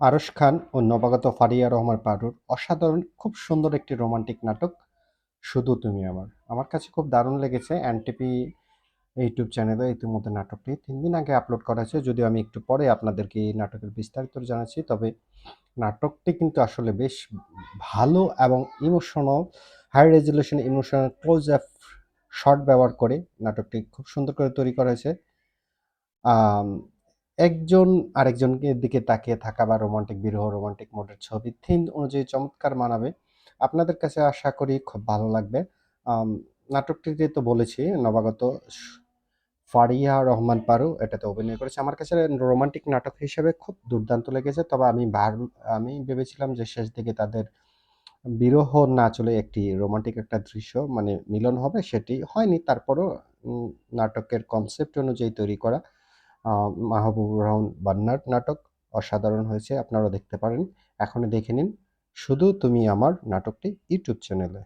আরশ খান ও নবাগত ফারিয়া রহমান পারুর অসাধারণ খুব সুন্দর একটি রোমান্টিক নাটক 'শুধু তুমি আমার'। আমার কাছে খুব দারুণ লেগেছে। এনটিভি ইউটিউব চ্যানেলে ইতিমধ্যে নাটকটি ৩ দিন আগে আপলোড করা হয়েছে। যদিও আমি একটু পরে আপনাদেরকে এই নাটকের বিস্তারিত জানাচ্ছি। তবে নাটকটি কিন্তু আসলে বেশ ভালো এবং emotional, high resolution emotional close up shot ব্যবহার করে নাটকটি খুব সুন্দর করে তৈরি করা হয়েছে। আম একজন আরেকজনকে দিকে তাকিয়ে থাকা বা রোমান্টিক বিরহ, রোমান্টিক মোডের ছবি থিম অনুযায়ী চমৎকার মানাবে। আপনাদের কাছে আশা করি খুব ভালো লাগবে। আম নাটকটিতে তো বলেছি নবাগত স ফারিয়া রহমান পারু এটাতে অভিনয় করেছে। আমার কাছে রোমান্টিক নাটক হিসেবে খুব দুর্দান্ত লেগেছে। তবে আমি ভেবেছিলাম যে শেষ দিকে তাদের বিরহ না চলে একটি রোমান্টিক একটা দৃশ্য মানে মিলন হবে, সেটি হয়নি। তারপরও উম নাটকের কনসেপ্ট অনুযায়ী তৈরি করা আ মাহবুবুর রহমান বান্নার নাটক অসাধারণ হয়েছে। আপনারাও দেখতে পারেন। এখনই দেখে নিন 'শুধু তুমি আমার' নাটকটি ইউটিউব চ্যানেলে।